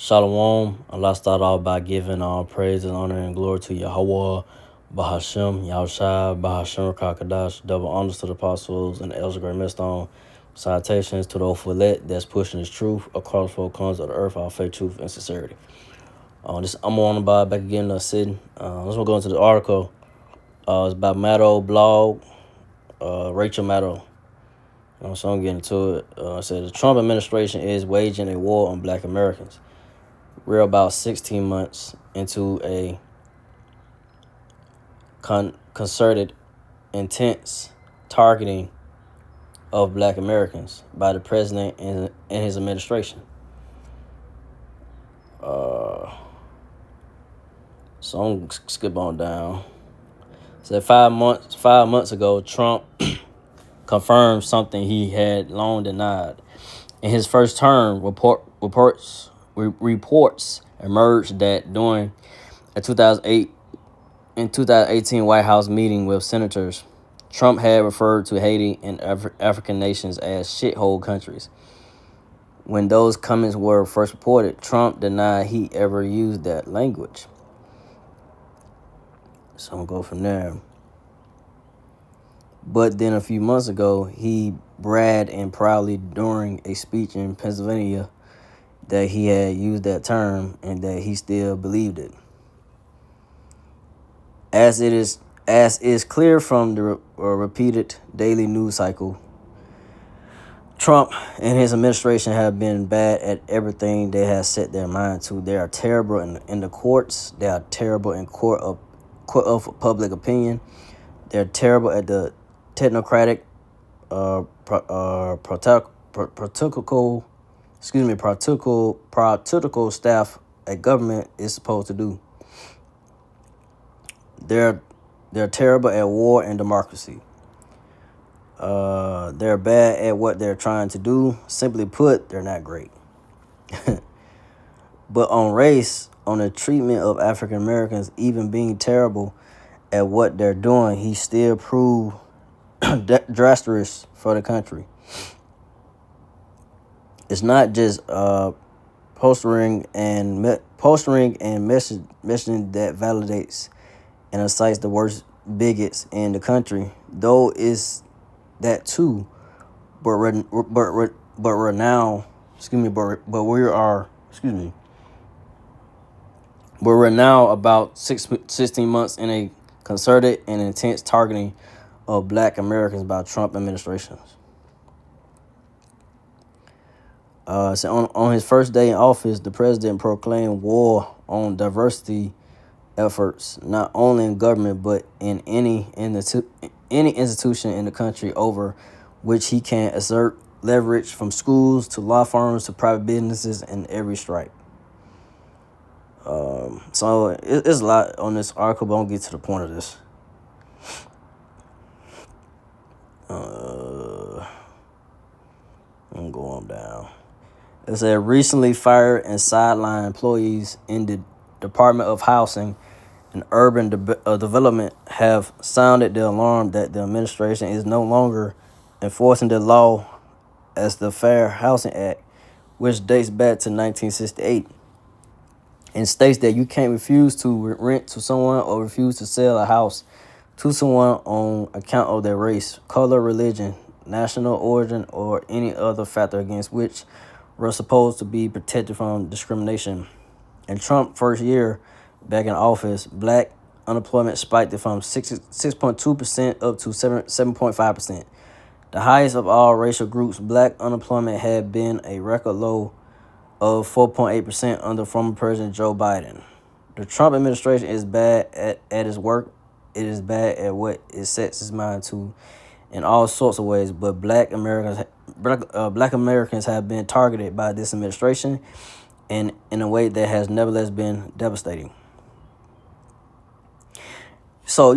Shalom. Allah start off by giving all praise and honor and glory to Yahweh, Bahashem, Yahushua, Bahashem, Kakadash, double honors to the apostles and the elders of Great Millstone. Salutations to the Ophelet that's pushing his truth across four corners of the earth, our faith, truth, and sincerity. I'm on about back again, sitting. Let's go into the article. It's about Maddow blog, Rachel Maddow. So I'm getting to it. It says the Trump administration is waging a war on Black Americans. We're about 16 months into a concerted, intense targeting of Black Americans by the president and his administration. So I'm gonna skip on down. So 5 months ago, Trump confirmed something he had long denied. In his first term, reports emerged that during a 2018 White House meeting with senators, Trump had referred to Haiti and African nations as shithole countries. When those comments were first reported, Trump denied he ever used that language. So I'm going to go from there. But then a few months ago, he bragged and proudly during a speech in Pennsylvania that he had used that term and that he still believed it. As is clear from the repeated daily news cycle, Trump and his administration have been bad at everything they have set their mind to. They are terrible in the courts. They are terrible in court of public opinion. They're terrible at the technocratic, practical staff a government is supposed to do. They're terrible at war and democracy. They're bad at what they're trying to do. Simply put, they're not great. But on race, on the treatment of African Americans, even being terrible at what they're doing, he still proved disastrous for the country. It's not just posturing and messaging that validates and incites the worst bigots in the country, though it's that too. But we're now about 16 months in a concerted and intense targeting of Black Americans by Trump administrations. So on his first day in office, the president proclaimed war on diversity efforts, not only in government but in any institution in the country over which he can exert leverage, from schools to law firms to private businesses in every stripe. So it's a lot on this article, but I'll get to the point of this. I'm going down. It said recently fired and sidelined employees in the Department of Housing and Urban Development have sounded the alarm that the administration is no longer enforcing the law as the Fair Housing Act, which dates back to 1968, and states that you can't refuse to rent to someone or refuse to sell a house to someone on account of their race, color, religion, national origin, or any other factor against which we're supposed to be protected from discrimination. In Trump's first year back in office, Black unemployment spiked from 6.2% up to 7.5%. The highest of all racial groups, Black unemployment had been a record low of 4.8% under former President Joe Biden. The Trump administration is bad at its work. It is bad at what it sets its mind to in all sorts of ways, but Black Americans have been targeted by this administration and in a way that has nevertheless been devastating. So,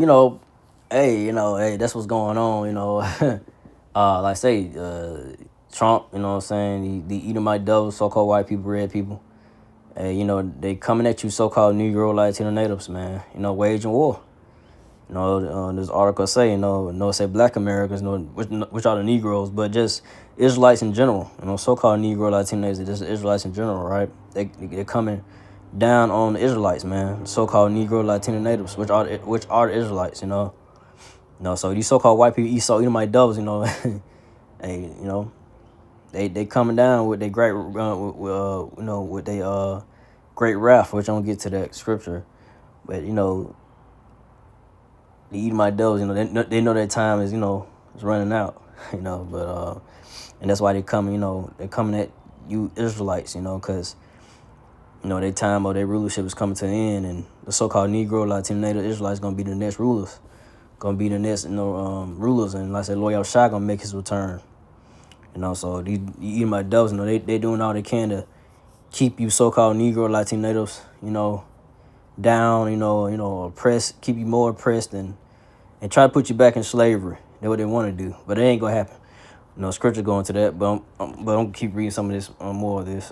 hey, that's what's going on, like I say, Trump, you know what I'm saying, the Edomite devils, so-called white people, red people, hey, they coming at you, so-called Negro, Latino natives, man, waging war. This article say, it say Black Americans, which are the Negroes, but just Israelites in general, so-called Negro Latinos, just Israelites in general, right? They're coming down on the Israelites, man. So-called Negro Latino natives, which are the Israelites, So these so-called white people, Esau, Edomite doubles, hey, they coming down with their great, with their great wrath, which I'm gonna get to that scripture, but the Edomite devils, they know their time is, is running out, but and that's why they coming, they're coming at you Israelites, because their time or their rulership is coming to an end, and the so-called Negro, Latino, Native Israelites gonna be the next rulers, rulers, and like I said, Lord Yahushua gonna make his return, so these Edomite devils, they doing all they can to keep you so-called Negro, Latino natives, down, oppressed, keep you more oppressed, and try to put you back in slavery. That's what they want to do, but it ain't gonna happen. Scripture going to that, but I'm gonna keep reading some of this, more of this.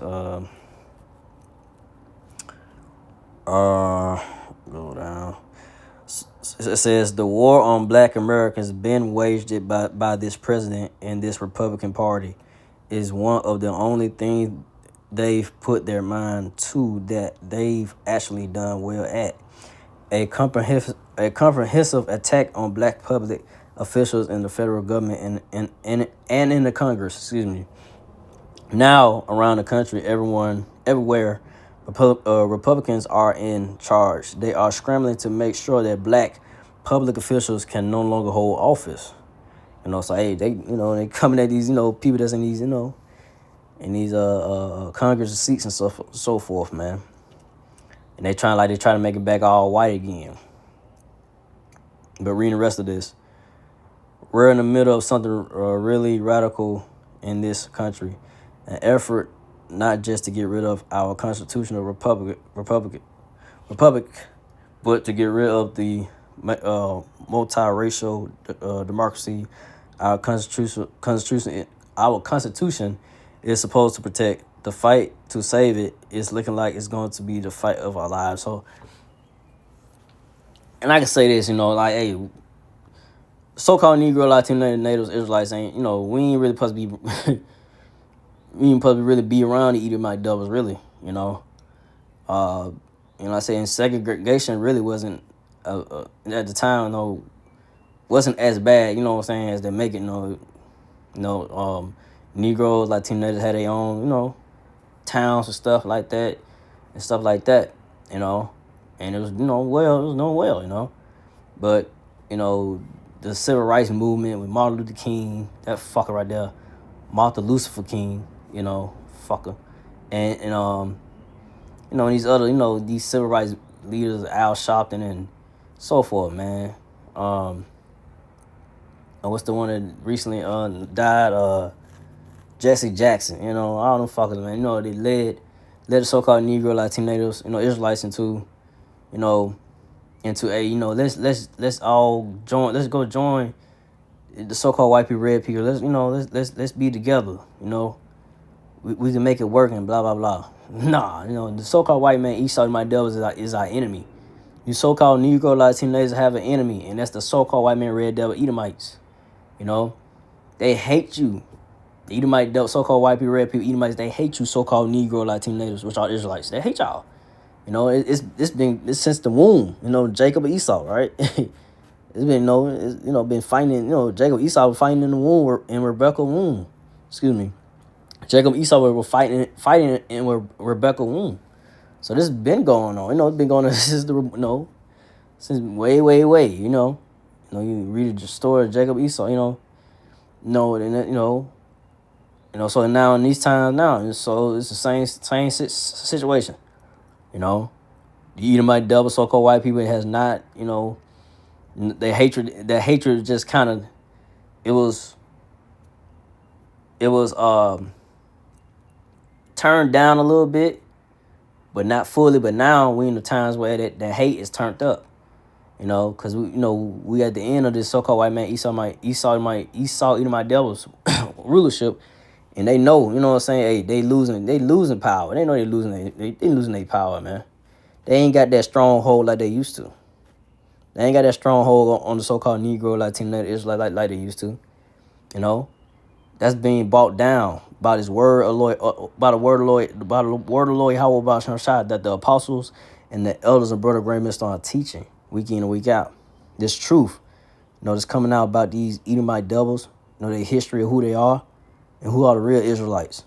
Go down. It says the war on Black Americans been waged by this president and this Republican Party is one of the only things they've put their mind to that they've actually done well at. A comprehensive attack on Black public officials in the federal government and in the Congress. Excuse me. Now around the country, everywhere, Republicans are in charge. They are scrambling to make sure that Black public officials can no longer hold office. So hey, they coming at these people that's in these in these Congress seats and so forth, man. And they try to make it back all white again. But reading the rest of this, we're in the middle of something really radical in this country, an effort not just to get rid of our constitutional republic, but to get rid of the multiracial democracy our constitution is supposed to protect. The fight to save it is looking like it's going to be the fight of our lives. So, and I can say this, hey, so-called Negro, Latino, Natives, Israelites ain't, we ain't really supposed to be, we ain't supposed to really be around the Edomite doubles, really, I say, and segregation really wasn't, at the time, wasn't as bad, as they make it, Negroes, Latinos had their own, towns and stuff like that, and it was, it was doing well, but, the civil rights movement with Martin Luther King, that fucker right there, Martin Lucifer King, fucker, and these other, these civil rights leaders, Al Sharpton and so forth, man. What's the one that recently died? Jesse Jackson, all them fuckers, man. They led the so-called Negro Latinos, Israelites into let's all join. Let's go join the so-called white people, red people. Let's be together. We can make it work and blah blah blah. Nah, the so-called white man Esau, my devils, is our enemy. You so-called Negro Latinos have an enemy, and that's the so-called white man, red devil, Edomites. They hate you. The Edomite devil, so-called white people, red people, Edomites, they hate you, so-called Negro Latinos, which are Israelites. They hate y'all. It's been since the womb. Jacob and Esau, right? It's been been fighting. Jacob and Esau were fighting in the womb, in Rebecca's womb. Excuse me. Jacob and Esau were fighting in Rebecca's womb. So this has been going on. It's been going on since since way. You read the story of Jacob and Esau. So now in these times now, so it's the same situation. The Edomite double, so-called white people, has not, that hatred just kind of, it was turned down a little bit, but not fully. But now we in the times where that hate is turned up, because we at the end of this so-called white man Esau Edomite devils rulership, and they know, hey, they losing power. They know they losing their power, man. They ain't got that stronghold like they used to. They ain't got that stronghold on the so-called Negro, Latino, Israelite like they used to. You know, that's being bought down by this word of Lord, by the word of Lord, by the word of Lord, how about Shad, that the apostles and the elders and brother Graham start teaching week in and week out. This truth, that's coming out about these Edomite devils, their history of who they are and who are the real Israelites.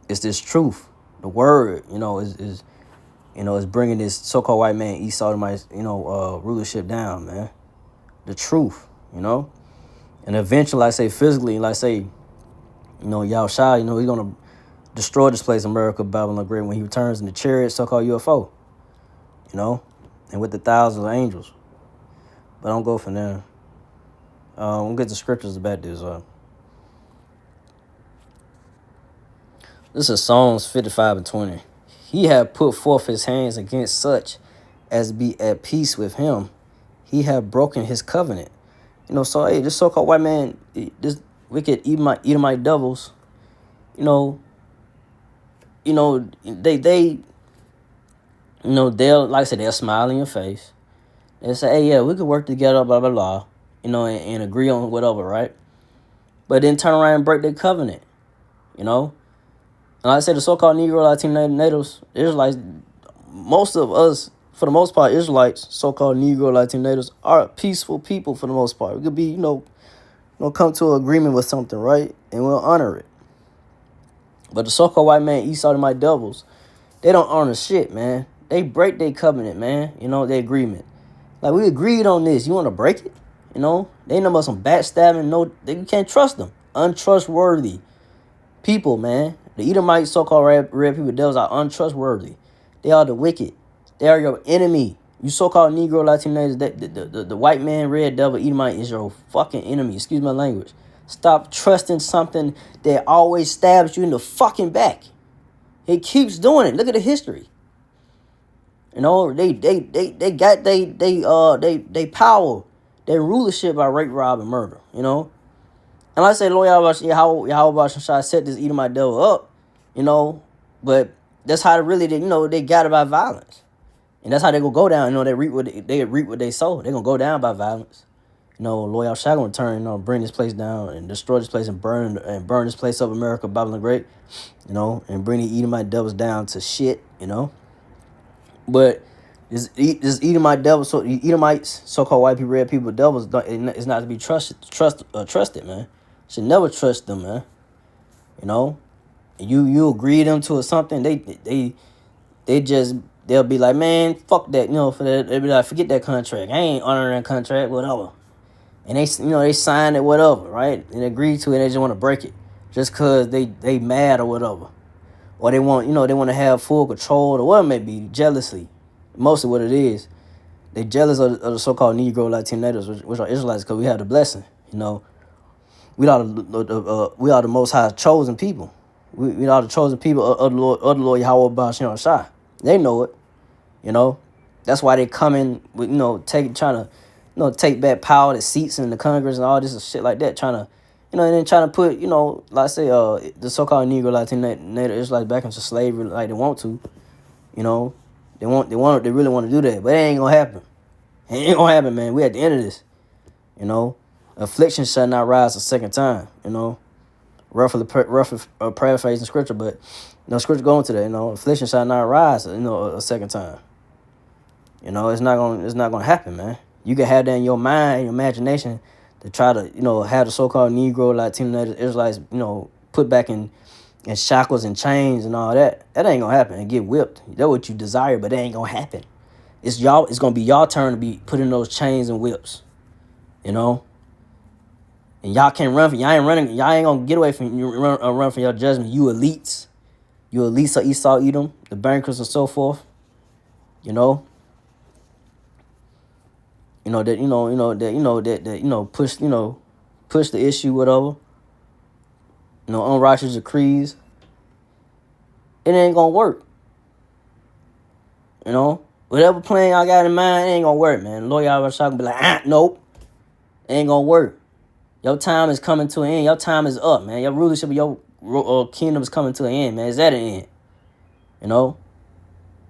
It's this truth. The word, is bringing this so-called white man, Esau, Edomites, rulership down, man. The truth, and eventually, like I say, physically, like I say, Yahushua, he's gonna destroy this place, America, Babylon the Great, when he returns in the chariot, so-called UFO, and with the thousands of angels. But don't go from there. We'll get the scriptures about this. This is Psalms 55 and 20. He had put forth his hands against such as be at peace with him. He had broken his covenant. So hey, this so-called white man, this wicked Edomite devils, they'll, like I said, they'll smile in your face. They'll say, hey, yeah, we could work together, blah, blah, blah, and agree on whatever, right? But then turn around and break their covenant, And like I said, the so-called Negro, Latino natives, Israelites, most of us, for the most part, Israelites, so-called Negro, Latino natives, are peaceful people for the most part. We could be, come to an agreement with something, right? And we'll honor it. But the so-called white man, Esau, and my devils, they don't honor shit, man. They break their covenant, man. Their agreement. Like, we agreed on this. You want to break it? They ain't about some backstabbing. You can't trust them. Untrustworthy people, man. The Edomites, so-called red people, devils are untrustworthy. They are the wicked. They are your enemy. You so-called Negro, Latinos, the white man, red devil, Edomite is your fucking enemy. Excuse my language. Stop trusting something that always stabs you in the fucking back. It keeps doing it. Look at the history. They got they power, their rulership by rape, rob, and murder. And like I say, Lord Yahweh set this Edomite devil up, but that's how they got it by violence. And that's how they gonna go down. They reap what they sow. They gonna go down by violence. Lord Yahweh gonna turn, bring this place down and destroy this place and burn this place up, America, Babylon the Great, and bring the Edomite devils down to shit, But this Edomite devil, so Edomites, so-called white people, red people, devils, it's not to be trusted, man. Should never trust them, man. You agree them to something, they'll be like, man, fuck that, for that, they'll be like, forget that contract. I ain't honoring that contract, whatever. And they sign it, whatever, right? And agree to it, they just want to break it. Just cause they mad or whatever. Or they want, they want to have full control or whatever it may be, jealousy. Mostly what it is. They jealous of the so-called Negro, Latino natives, which are Israelites, because we have the blessing, We are the Most High chosen people. We are the chosen people of the Lord Yahweh Ba'ashem Shai. They know it, That's why they coming with, trying to, take back power, the seats in the Congress and all this shit like that, trying to, and then trying to put, like I say, the so-called Negro, Latino native Israelites back into slavery like they want to, They really want to do that, but it ain't gonna happen. It ain't gonna happen, man. We at the end of this, Affliction shall not rise a second time, Roughly paraphrasing scripture, but scripture going to that, affliction shall not rise, a second time. It's not gonna happen, man. You can have that in your mind, your imagination, to try to, have the so-called Negro, Latino, Israelites, put back in shackles and chains and all that. That ain't gonna happen and get whipped. That's what you desire, but that ain't gonna happen. It's gonna be y'all turn to be put in those chains and whips, And y'all can't run from, y'all ain't running, y'all ain't gonna get away from, run from your judgment. You elites of Esau, Edom, the bankers and so forth, push the issue, whatever, unrighteous decrees. It ain't gonna work. Whatever plan y'all got in mind, it ain't gonna work, man. Lord Yahweh gonna be like, nope, it ain't gonna work. Your time is coming to an end. Your time is up, man. Your rulership of your kingdom is coming to an end, man. It's at an end.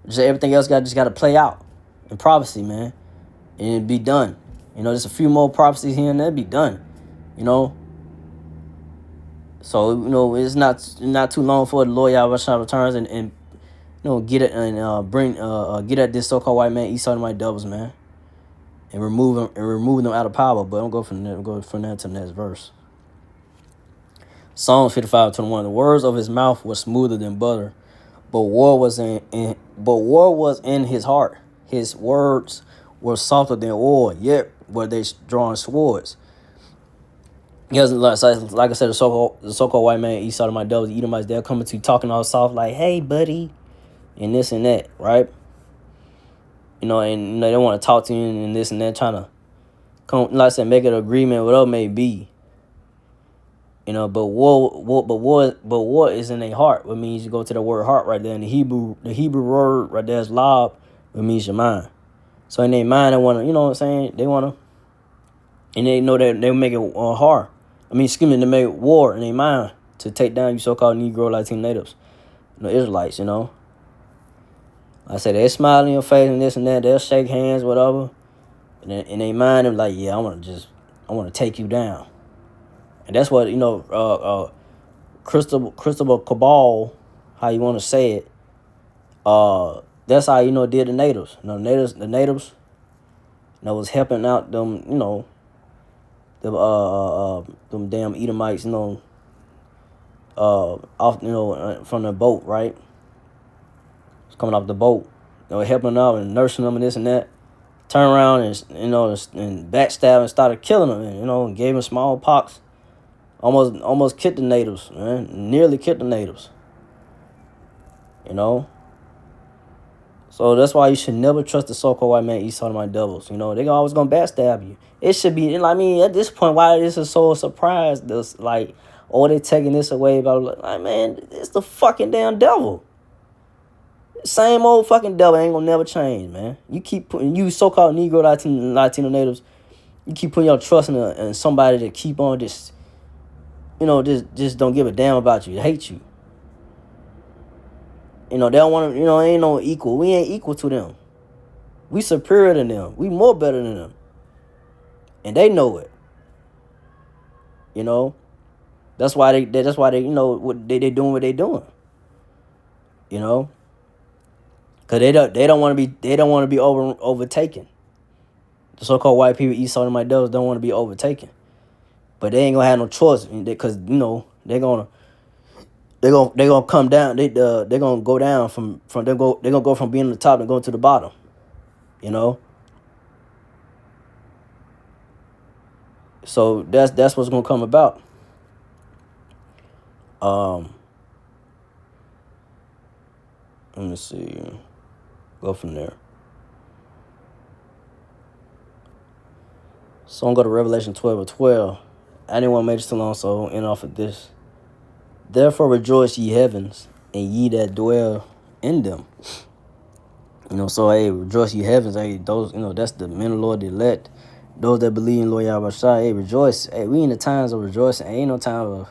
Just everything else just got to play out. in prophecy, man. And it'd be done. You know, just a few more prophecies here and there, it'd be done. You know. So, you know, it's not too long for the Lord Yahweh returns and you know, get it and get at this so-called white man, Esau and white devils, man. And remove them out of power. But I'm going from there, go from there to the next verse. Psalms 55:21. The words of his mouth were smoother than butter, but war was in his heart. His words were softer than oil, yet were they drawing swords. Yes, like I said, the so-called white man, Esau and my devils, the Edomites, they're coming to you talking all soft like, hey, buddy, and this and that, right? You know, and you know, they want to talk to you and this and that, trying to come, like I said, make an agreement, whatever it may be. You know, but war is in their heart. What means you go to the word heart right there. In the Hebrew word right there is lab, it means your mind. So in their mind, they want to, you know what I'm saying? They want to, and they know that they'll make it hard. They make war in their mind to take down you so-called Negro, Latino natives, you know, Israelites, you know. Like I said, they smile in your face and this and that. They'll shake hands, whatever. And then in their mind, they're like, yeah, I want to take you down. And that's what, you know, Christopher Cabal, how you want to say it, that's how, you know, did the natives. You know, the natives, you know, was helping out them, you know, them damn Edomites, you know, off, you know, from the boat, right? It's coming off the boat. You know, helping them out and nursing them and this and that. Turn around and, you know, and backstab and started killing them, and, you know, and gave them smallpox. Almost killed the natives, man. Nearly killed the natives. You know? So that's why you should never trust the so-called white man, Esau and my devils. You know, they're always going to backstab you. It should be, I mean, at this point, why this is so surprised, this, like, oh, they taking this away, blah, blah, blah. Like, man, it's the fucking damn devil. Same old fucking devil ain't gonna never change, man. You keep putting, you so-called Negro, Latino natives, you keep putting your trust in somebody that keep on just, you know, just don't give a damn about you, hate you. You know, they don't want to, you know, ain't no equal. We ain't equal to them. We superior than them. We more better than them. And they know it. You know? That's why they you know, what they doing what they doing. You know? Cause they don't want to be overtaken. The so-called white people, Esau and my devils, don't want to be overtaken. But they ain't gonna have no choice, because, you know, they're gonna come down. They're gonna go down they're gonna go from being on the top and go to the bottom. You know. So that's what's gonna come about. Let me see. Go from there. So I'm going to go to Revelation 12:12. I didn't want to make it too long, so I'll end off with this. Therefore rejoice, ye heavens, and ye that dwell in them. You know, so hey, rejoice, ye heavens. Hey, those, you know, that's the men of the Lord, the elect. Those that believe in Lord Yahweh Shai, hey, rejoice. Hey, we in the times of rejoicing. Ain't no time of,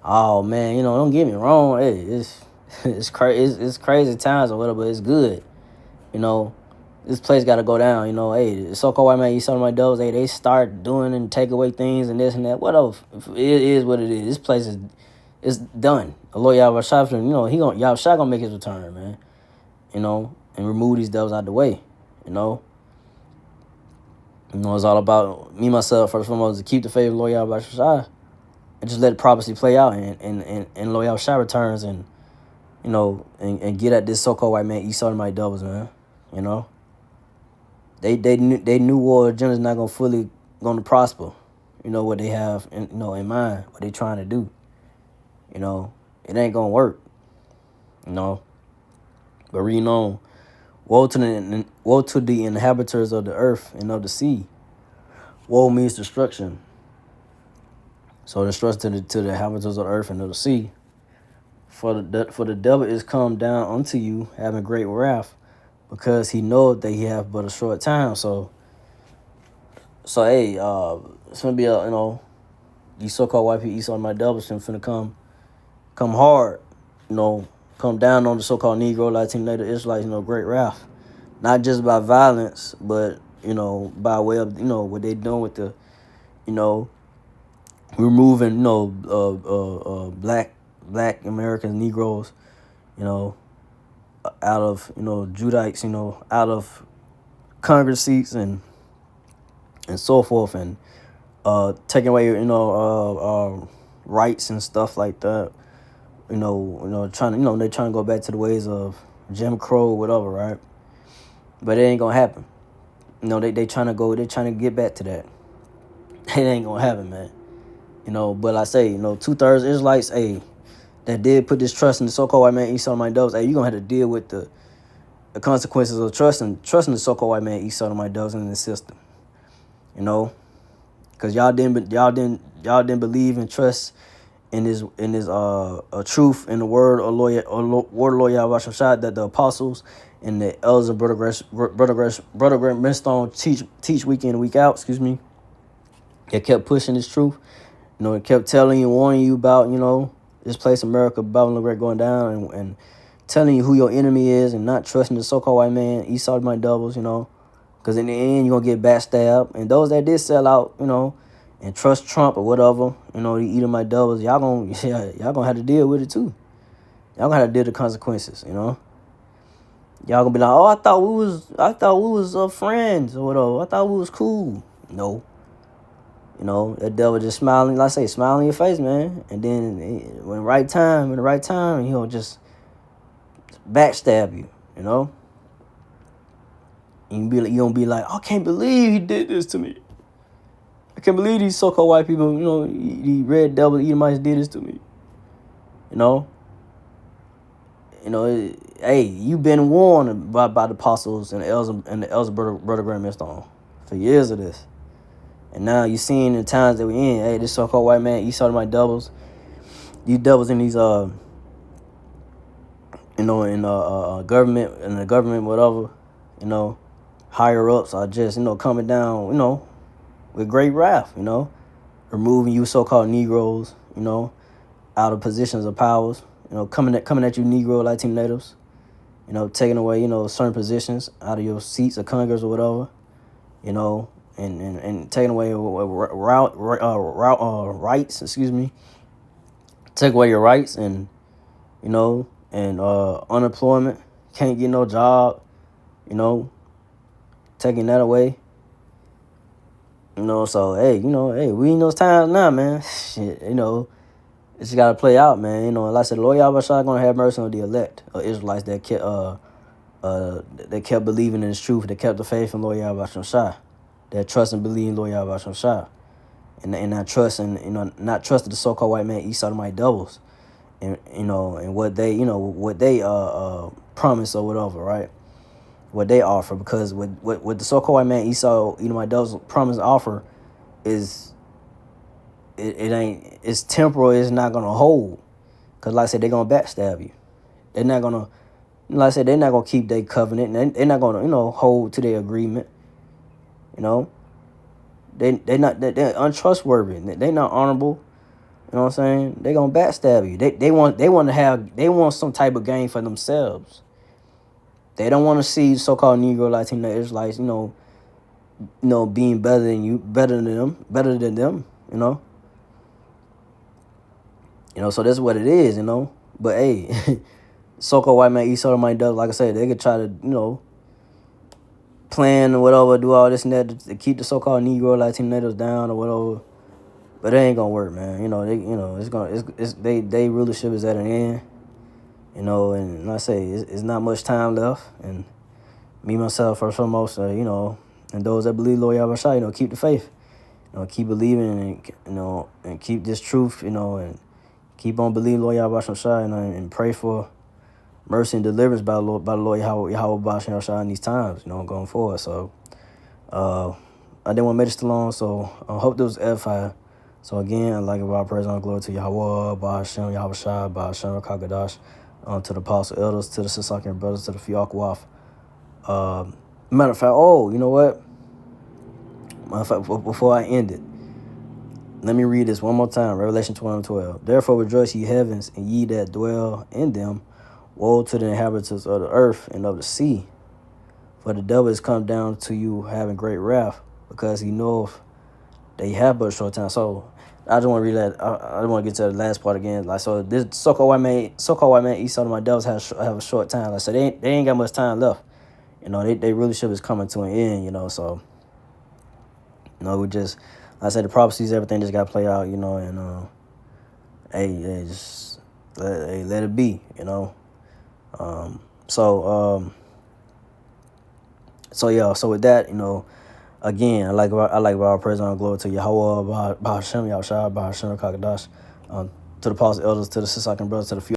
oh man, you know, don't get me wrong. Hey, it's crazy times or whatever, but it's good. You know, this place got to go down. You know, hey, the so-called white man, Esau and my devils, hey, they start doing and take away things and this and that. Whatever, it is what it is. This place is done. The Lord Yahweh Shai, you know, Yahweh Shai gonna make his return, man. You know, and remove these devils out the way. You know, it's all about me, myself, first and foremost, to keep the faith of Lord Yahweh Shai and just let the prophecy play out, and Lord Yahweh Shai returns, and, you know, and get at this so-called white man, Esau and my devils, man. You know, they knew war agenda is not gonna prosper. You know what they have, in mind, what they trying to do. You know, it ain't gonna work. You know, but reading on, woe to the inhabitants of the earth and of the sea. Woe means destruction. So destruction to the inhabitants of the earth and of the sea. For the devil is come down unto you, having great wrath, because he knoweth that he hath but a short time. So hey, it's gonna be these so-called white people, Esau and my devils, finna come hard, come down on the so-called Negro, Latino, Native Israelites, great wrath, not just by violence, but by way of what they doing with the you know removing black Americans, Negroes, you know out of Judites, out of Congress seats and so forth, and taking away rights and stuff like that. Trying they trying to go back to the ways of Jim Crow, whatever, right? But it ain't gonna happen. They trying to get back to that. It ain't gonna happen, man. But I say, 2/3 Israelites, that did put this trust in the so-called white man, Esau, my doves. You're gonna have to deal with the consequences of trusting the so-called white man, Esau, my doves in the system. Because y'all didn't believe and trust in this truth in the word of Lord Yahweh Shai that the apostles and the elders of Brother Grant Millstone teach week in and week out. Excuse me. They kept pushing this truth. It kept telling you, warning you about this place America, Babylon the Great going down, and telling you who your enemy is, and not trusting the so-called white man, Esau my doubles. Because in the end you're gonna get backstabbed, and those that did sell out, and trust Trump or whatever, the Edomite doubles, y'all gonna have to deal with it too. Y'all gonna have to deal with the consequences, Y'all gonna be like, oh, I thought we was friends or whatever. I thought we was cool. No. That devil just smiling, smiling in your face, man. And then when the right time, he'll just backstab you, You gonna be like, I can't believe he did this to me. I can't believe these so-called white people, the red devil Edomites did this to me. Hey, you've been warned by the apostles and the elders Brother Graham Millstone for years of this. And now you're seeing the times that we're in, hey, this so-called white man, Esau my doubles, these devils in these in the government, whatever, higher ups are just, coming down, with great wrath, removing you so-called Negroes, out of positions of powers, coming at you Negro, Latino natives, taking away, certain positions out of your seats of Congress or whatever, and taking away rights, take away your rights and, unemployment, can't get no job, taking that away. So, we in those times now, man. Shit, it's just got to play out, man. Like I said, the Lord Yahweh Shai going to have mercy on the elect of Israelites that kept believing in His truth, that kept the faith in Lord Yahweh Shai, that trust and believe in Lord Yahweh Shai, and not trusting the so-called white man Esau my doubles, and and what they promise or whatever, right? What they offer, because what the so-called white man Esau, my doubles promise offer is it's temporal. It's not gonna hold, because like I said, they're gonna backstab you. They're not gonna, like I said, they're not gonna keep their covenant, and they're not gonna hold to their agreement. They're untrustworthy. They're not honorable. You know what I'm saying? They're gonna backstab you. They want some type of gain for themselves. They don't want to see so-called Negro, Latino, Israelites, being better than you, better than them. So that's what it is. But hey, so-called white man Esau my dove, like I said, they could try to plan or whatever, do all this and that to keep the so-called Negro, Latino natives down or whatever. But it ain't gonna work, man. They rulership is at an end. And like I say, it's not much time left. And me, myself, first and foremost, and those that believe Lord Yahweh Shai, keep the faith. Keep believing and, and keep this truth, and keep on believing Lord Yahweh Shai, and pray for mercy and deliverance by the Lord Yahweh Shai in these times, going forward. So, I didn't want to make this too long, so I hope this was edifying. So again, I'd like to give all praise and glory to Yahweh, Ba'ashem, Yahweh Shai, Ba'ashem, Rakagadash, to the apostle elders, to the Sisakian brothers, to the Fiakwaf. Matter of fact, you know what? Matter of fact, before I end it, let me read this one more time. Revelation 12:12. Therefore rejoice, ye heavens, and ye that dwell in them. Woe to the inhabitants of the earth and of the sea. For the devil has come down to you having great wrath, because he knoweth that you have but a short time. So I just want to read that. I don't want to get to the last part again. Like, so this so-called white man Esau and my devils have a short time. Like, so they ain't got much time left. They really ship is coming to an end. So we just, like I said, the prophecies, everything just got to play out. And hey, just let it be. So yeah. So with that, again, I like our praise and glory to Yahweh, Bahashem, Yahushua, Bahashem, Kakadash, to the apostles, elders, to the sisters and brothers, to the few